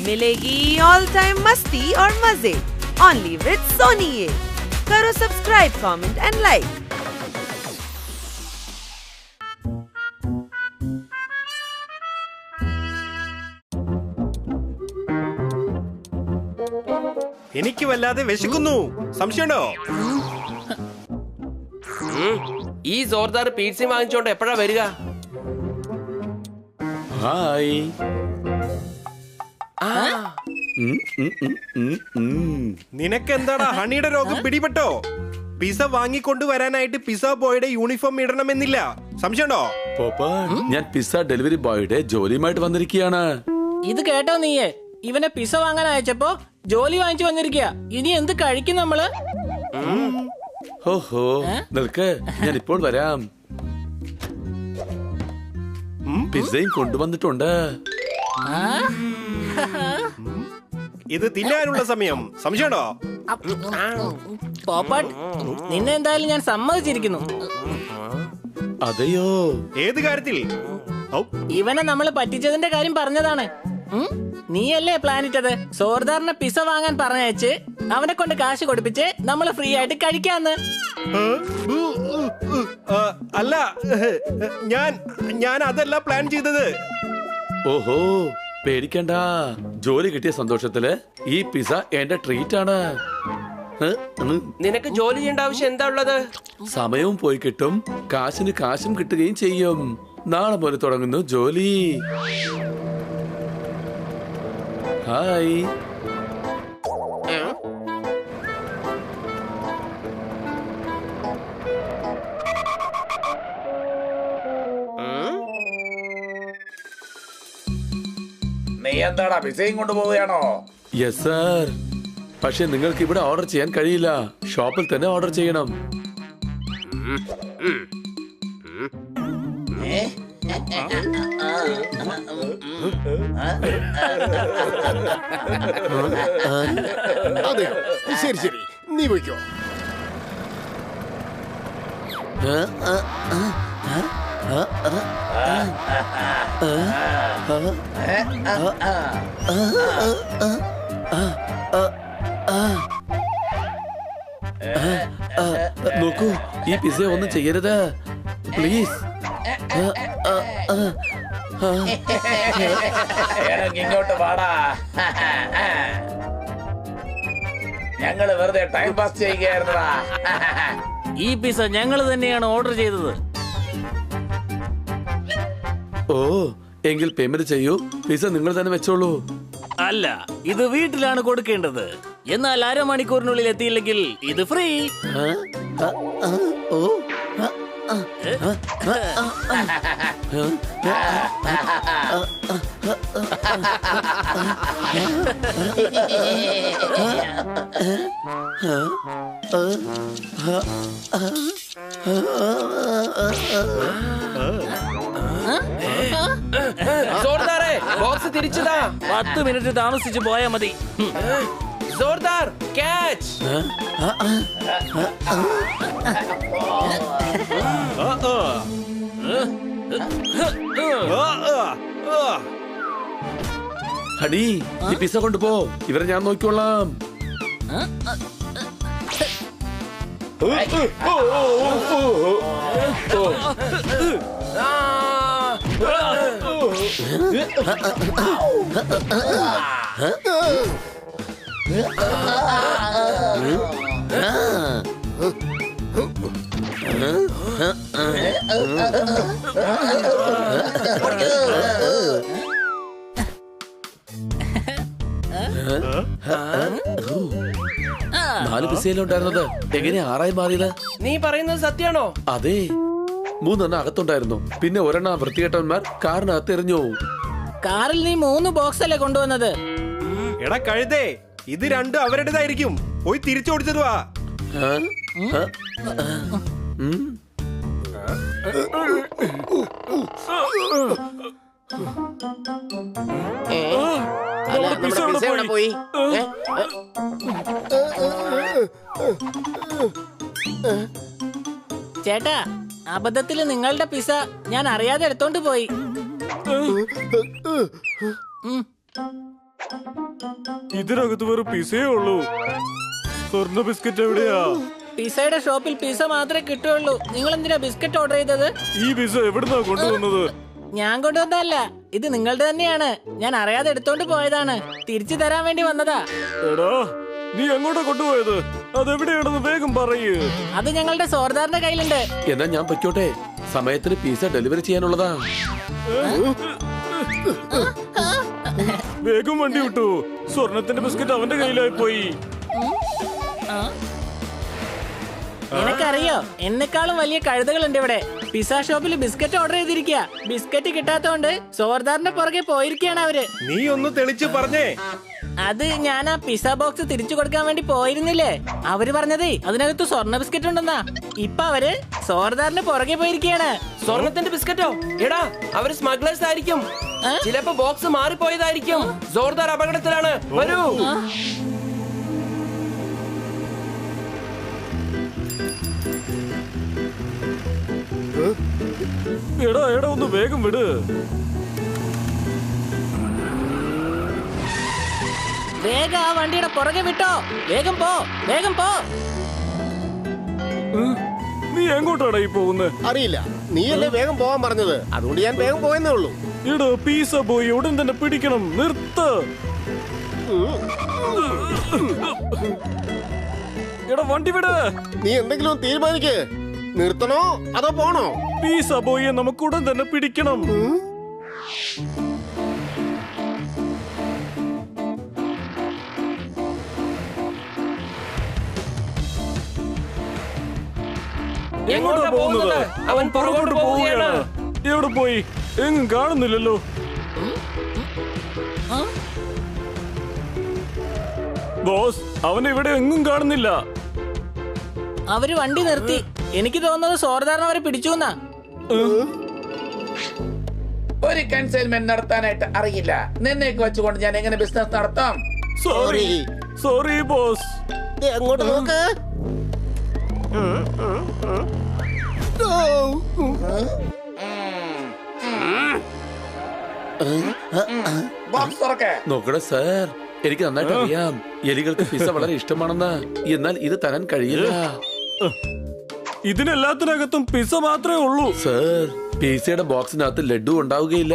मिलेगी all time मस्ती और मजे ओनली विद सोनी ये। करो सब्सक्राइब, कमेंट एंड लाइक। എനിക്ക് വല്ലാതെ വിശക്കുന്നു. സംശയമുണ്ടോ? ഈ ജോർദാർ പീറ്റ്സ വാങ്ങിച്ചോണ്ട് എപ്പോഴാ വരിക? ഹായ്. നിനക്ക് എന്താടാ ഹണിയുടെ രോഗം പിടിപെട്ടോ? പിസ വാങ്ങിക്കൊണ്ടുവരാനായിട്ട് പിസ ബോയുടെ യൂണിഫോം ഇടണമെന്നില്ല. സംശയമുണ്ടോ? ഞാൻ പിസ്സ ഡെലിവറി ബോയുടെ ജോലിയുമായിട്ട് വന്നിരിക്കുകയാണ്. ഇത് കേട്ടോ നീയെ? ഇവനെ പിസ വാങ്ങാൻ അയച്ചപ്പോ ജോലി വാങ്ങിച്ചു വന്നിരിക്കുക. ഇനി എന്ത് കഴിക്കും നമ്മള്? ഓഹോ, നിൽക്ക്, ഞാൻ ഇപ്പോൾ വരാം. പിസ്സയും കൊണ്ടുവന്നിട്ടുണ്ട്. ഇത് തിന്നാനുള്ള സമയം. സംശയമുണ്ടോ? പോപ്പട്ട്, നിന്നെ എന്തായാലും ഞാൻ സമ്മതിച്ചിരിക്കുന്നു. അതെയോ? ഏത് കാര്യത്തിൽ? ഇവനെ നമ്മള് പറ്റിച്ചതിന്റെ കാര്യം പറഞ്ഞതാണ്. നീയല്ലേ പ്ലാൻ ഇട്ടത് സോർദാറിനെ പിസ വാങ്ങാൻ പറഞ്ഞയച്ച് അവനെ കൊണ്ട് കാശ് കൊടുപ്പിച്ച് നമ്മള് ഫ്രീ ആയിട്ട് കഴിക്കാന്ന്. അല്ല, ഞാൻ അതല്ല പ്ലാൻ ചെയ്തത്. ഓഹോ, പേടിക്കണ്ട. ജോലി കിട്ടിയ സന്തോഷത്തില് ഈ പിസ്സ എന്റെ ട്രീറ്റ് ആണ്. നിനക്ക് ജോലി ചെയ്യേണ്ട ആവശ്യം എന്താ ഉള്ളത്? സമയവും പോയി കിട്ടും, കാശിന് കാശും കിട്ടുകയും ചെയ്യും. നാളെ മുതൽ തുടങ്ങുന്നു ജോലി. ഹായ്. നീ എന്താടാ പിസയും കൊണ്ടുപോവുകയാണോ? Yes sir. പക്ഷെ നിങ്ങൾക്ക് ഇവിടെ ഓർഡർ ചെയ്യാൻ കഴിയില്ല. ഷോപ്പിൽ തന്നെ ഓർഡർ ചെയ്യണം. അതെ, ശരി ശരി, നീ പോയിക്കോ. നോക്കൂ, ഈ പിസ്സ ഒന്നും ചെയ്യരുത് പ്ലീസ്. ഇങ്ങോട്ട് വാടാ. ഞങ്ങള് വെറുതെ ടൈം പാസ് ചെയ്യുകയായിരുന്നടാ. ഈ പിസ ഞങ്ങൾ തന്നെയാണ് ഓർഡർ ചെയ്തത്. ഓ, എങ്കിൽ പേയ്മെന്റ് ചെയ്യൂ. പിസ്സ നിങ്ങൾ തന്നെ വെച്ചോളൂ. അല്ല, ഇത് വീട്ടിലാണ് കൊടുക്കേണ്ടത്. എന്നാൽ അരമണിക്കൂറിനുള്ളിൽ എത്തിയില്ലെങ്കിൽ ഇത് ഫ്രീ. ഓ, ജോർദാറെ, ബോക്സ് തിരിച്ചതാ. 10 മിനിറ്റ് താമസിച്ച് പോയാ മതി. ജോർദാർ, ക്യാച്ച്. ഹണി, ഈ പിസ്സ കൊണ്ടുപോ. ഇവരെ ഞാൻ നോക്കിക്കൊള്ളാം. നാല് പിസ്സയിലും ഉണ്ടായിരുന്നത് എങ്ങനെയാ 6 മാറിയത്? നീ പറയുന്നത് സത്യാണോ? അതെ, 3 അകത്തുണ്ടായിരുന്നു. പിന്നെ ഒരെണ്ണം വൃത്തികെട്ടവന്മാർ കാറിനകത്ത് എറിഞ്ഞു. കാറിൽ നീ 3 ബോക്സ് അല്ലേ കൊണ്ടുവന്നത്? എടാ കഴുതേ, ഇത് രണ്ടും അവരുടേതായിരിക്കും. പോയി തിരിച്ചോടിച്ചത് വാ. പോയി. ചേട്ടാ, അബദ്ധത്തിൽ നിങ്ങളുടെ പിസ ഞാൻ അറിയാതെ എടുത്തോണ്ട് പോയി. ഇതിനകത്ത് വെറും പിസയേ ഉള്ളൂ. സ്വർണ്ണ ബിസ്ക്കറ്റ് എവിടെയാ? പിസയുടെ ഷോപ്പിൽ പിസ മാത്രമേ കിട്ടുള്ളൂ. നിങ്ങൾ എന്തിനാ ബിസ്ക്കറ്റ് ഓർഡർ ചെയ്തത്? ഈ പിസ എവിടുന്നാ കൊണ്ടുവന്നത്? ഞാൻ കൊണ്ടുവന്നതല്ല, ഇത് നിങ്ങളുടെ തന്നെയാണ്. ഞാൻ അറിയാതെ എടുത്തോണ്ട് പോയതാണ്. തിരിച്ചു തരാൻ വേണ്ടി വന്നതാ. എടാ, നീ എങ്ങോട്ടാ കൊണ്ടുപോയത്? അതെവിടെയാണെന്ന് വേഗം പറയൂ. അത് ഞങ്ങളുടെ സോർദാറിന്റെ കയ്യിലുണ്ട്. എന്നാ ഞാൻ പൊയ്ക്കോട്ടെ, സമയത്തിന് പിസ ഡെലിവറി ചെയ്യാനുള്ളതാ. വേഗം വണ്ടി വിട്ടു. സ്വർണത്തിന്റെ ബിസ്ക്കറ്റ് അവന്റെ കയ്യിലായി പോയി. നിനക്കറിയോ, എന്നെക്കാളും വലിയ കഴുതകളുണ്ട് ഇവിടെ. പിസ ഷോപ്പിൽ ബിസ്ക്കറ്റ് ഓർഡർ ചെയ്തിരിക്കുക. ബിസ്ക്കറ്റ് കിട്ടാത്തോണ്ട് സോർദാറിന്റെ പുറകെ പോയിരിക്കുകയാണ് അവര്. നീ ഒന്ന് തെളിച്ച് പറഞ്ഞേ. അത് ഞാൻ ആ പിസ ബോക്സ് തിരിച്ചു കൊടുക്കാൻ വേണ്ടി പോയിരുന്നില്ലേ? അവര് പറഞ്ഞതേ അതിനകത്ത് സ്വർണ്ണ ബിസ്ക്കറ്റ് ഉണ്ടെന്നാ. ഇപ്പൊ അവര് സോർദാറിന്റെ പുറകെ പോയിരിക്കുകയാണ്. സ്വർണത്തിന്റെ ബിസ്ക്കറ്റോ? എടാ, അവര് സ്മഗ്ലേഴ്സ് ആയിരിക്കും. ചിലപ്പോ ബോക്സ് മാറിപ്പോയതായിരിക്കും. സോർദാർ അപകടത്തിലാണ്. വരൂ. എടാ എടാ, ഒന്ന് വേഗം വിട്. വേഗം ആ വണ്ടിയുടെ പുറകെ വിട്ടോ. വേഗം പോ, വേഗം പോ. നീ എങ്ങോട്ടാടാ ഈ പോകുന്നത്? അറിയില്ല, നീയല്ലേ വേഗം പോകാൻ പറഞ്ഞത്. അതുകൊണ്ട് ഞാൻ വേഗം പോയെന്നേ ഉള്ളൂ. എടാ, പിസ പോയി ഉടൻ തന്നെ പിടിക്കണം. നിർത്ത്. എടാ, വണ്ടി വിട്. നീ എന്തെങ്കിലും തീരുമാനിക്ക്. നിർത്തണോ അതോ പോണോ? പിസ പോയി നമുക്ക് ഉടൻ തന്നെ പിടിക്കണം. എങ്ങോട്ടാ പോകുന്നത്? അവൻ പുറകോട്ട് പോവുകയാണ്. എവിടെ പോയി? എങ്ങും കാണുന്നില്ലല്ലോ. ബോസ്, അവനെ ഇവിടെ എങ്ങും കാണുന്നില്ല. അവര് വണ്ടി നിർത്തി. എനിക്ക് തോന്നുന്നത് സോർദാറിനെ അവരെ പിടിച്ചു എന്നാ. ഒരു കൺസൈൻമെന്റ് നടത്താനായിട്ട് അറിയില്ല. നിന്നേക്ക് വെച്ചുകൊണ്ട് ഞാൻ എങ്ങനെ ബിസിനസ് നടത്താം? Sorry sorry boss. അങ്ങോട്ട് നോക്ക്. ബോക്സ് തുറക്ക്. നോക്കണേ സാർ, എനിക്ക് നന്നായിട്ട് അറിയാം എലികൾക്ക് പിസ വളരെ ഇഷ്ടമാണെന്ന്. എന്നാൽ ഇത് തരാൻ കഴിയില്ല. ഇതിനെല്ലാത്തിനകത്തും പിസ മാത്രമേ ഉള്ളൂ. സാർ, പിസയുടെ ബോക്സിനകത്ത് ലഡു ഉണ്ടാവുകയില്ല.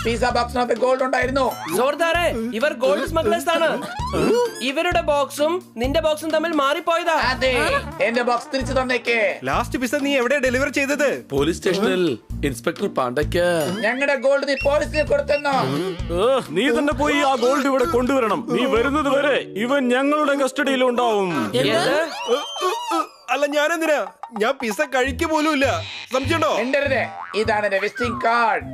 പിസ ബോക്സിനകത്ത് ഗോൾഡ് ഉണ്ടായിരുന്നു. സോർദാറെ, ഇവർ ഗോൾഡ് സ്മഗ്ലേഴ്സ് ആണ്. ഇവരുടെ ബോക്സും നിന്റെ ബോക്സും തമ്മിൽ മാറിപ്പോയതാ. അതെ, എന്റെ ബോക്സ് തിരിച്ചു തന്നേക്ക്. ലാസ്റ്റ് പിസ നീ എവിടെ ഡെലിവർ ചെയ്തത്? പോലീസ് സ്റ്റേഷനിൽ ഇൻസ്പെക്ടർ പാണ്ഡയ്ക്ക്. ഞങ്ങളുടെ ഗോൾഡ് നീ പോലീസിന് കൊടുത്തെന്നോ? നീ തന്നെ പോയി ആ ഗോൾഡ് ഇവിടെ കൊണ്ടുവരണം. നീ വരുന്നത് വരെ ഇവൻ ഞങ്ങളുടെ കസ്റ്റഡിയിൽ ഉണ്ടാവും. അല്ല, ഞാനെന്തിനാ? ഞാൻ പിസ കഴിക്കുക പോലും ഇല്ല. സംശയമുണ്ടോ? എന്റെ ഇതാണ് എന്റെ വിസിറ്റിംഗ് കാർഡ്.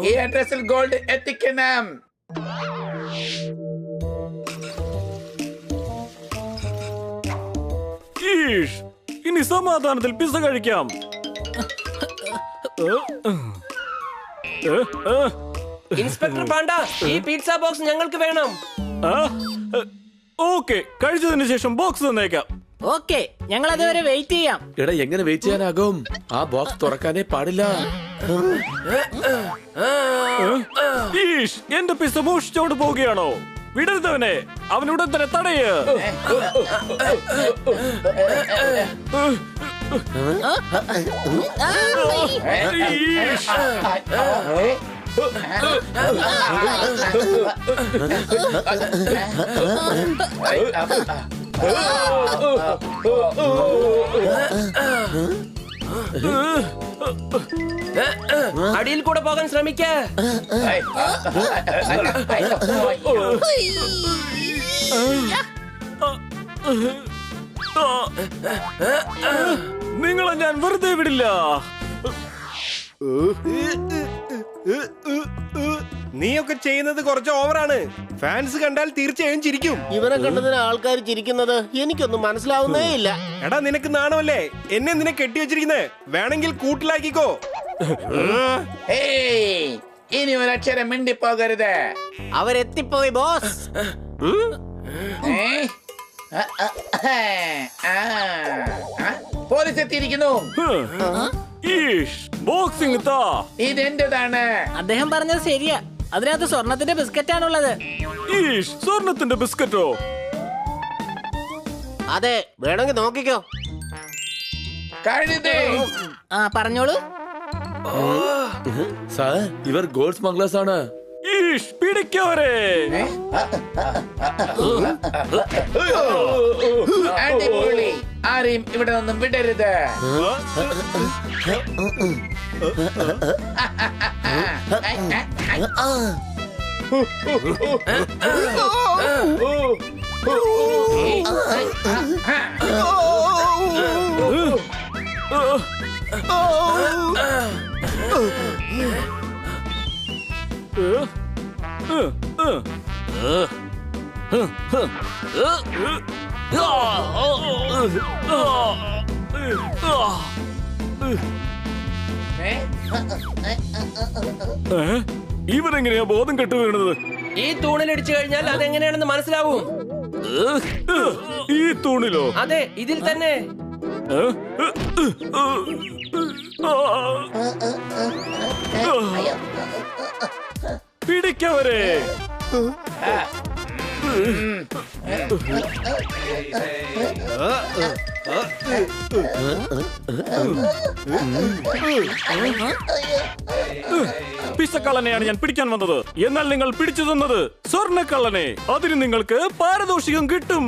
ഈ അഡ്രസ്സിൽ ഗോൾഡ് എത്തിക്കണം. ഈഷ്, ഇനി സമാധാനത്തിൽ പിസ കഴിക്കാം. ഇൻസ്പെക്ടർ പാണ്ഡ, ഈ പിസ്സ ബോക്സ് ഞങ്ങൾക്ക് വേണം. ഓക്കെ, കഴിച്ചതിന് ശേഷം ബോക്സ് തന്നേക്കാം. ഓക്കെ, ഞങ്ങൾ അതുവരെ വെയിറ്റ് ചെയ്യാം. എടാ, എങ്ങനെ വെയിറ്റ് ചെയ്യാനാകും? ആ ബോക്സ് തുറക്കാനേ പാടില്ല. ഈഷ്, എന്റെ പിസ മോഷിച്ചോണ്ട് പോവുകയാണോ? വിടരുതവനെ, അവനുടൻ തന്നെ തടയ. അടിയിൽ കൂടെ പോകാൻ ശ്രമിക്ക. നിങ്ങളെ ഞാൻ വെറുതെ വിടില്ല. നീയൊക്കെ ചെയ്യുന്നത് കുറച്ച് ഓവറാണ്. ഫാൻസ് കണ്ടാൽ തീർച്ചയായും ചിരിക്കും. ഇവരെ കണ്ടതിന് ആൾക്കാർ ചിരിക്കുന്നത് എനിക്കൊന്നും മനസ്സിലാവുന്നേ ഇല്ല. എടാ, നിനക്ക് നാണമല്ലേ എന്നെ നിന്നെ കെട്ടിവെച്ചിരിക്കുന്നത്? വേണമെങ്കിൽ കൂട്ടിലാക്കിക്കോ. ഇനി ഒരക്ഷരം മിണ്ടിപ്പോകരുത്. അവരെത്തിപ്പോയി ബോസ്. പോലീസ് എത്തിയിരിക്കുന്നു. ഈഷ്, ബോക്സിംഗ് താ. ഇതെന്റേതാണ്. അദ്ദേഹം പറഞ്ഞത് ശരിയാ. അതിനകത്ത് സ്വർണത്തിന്റെ ബിസ്ക്കറ്റ് ആണുള്ളത്. ഈഷ്, സ്വർണത്തിന്റെ ബിസ്ക്കറ്റോ? അതെ, വേണമെങ്കിൽ നോക്കിക്കോ. കഴുതേ, പറഞ്ഞോളൂ. സാർ, ഇവർ ഗോൾഡ് സ്മഗ്ലേഴ്സ് ആണ്. ഈഷ്, പിടിക്കവരെ. അടിപൊളി. ആരെയും ഇവിടെ നിന്നും വിടരുത്. ഇവരെങ്ങനെയാ ബോധം കെട്ടു വീണത്? ഈ തൂണിലിടിച്ചു കഴിഞ്ഞാൽ അതെങ്ങനെയാണെന്ന് മനസ്സിലാവും. ഈ തൂണിലോ? അതെ, ഇതിൽ തന്നെ. പിടിക്കവരെ. പിസക്കള്ളനെയാണ് ഞാൻ പിടിക്കാൻ വന്നത്. എന്നാൽ നിങ്ങൾ പിടിച്ചു തന്നത് സ്വർണ്ണക്കള്ളനെ. അതിന് നിങ്ങൾക്ക് പാരിതോഷികം കിട്ടും.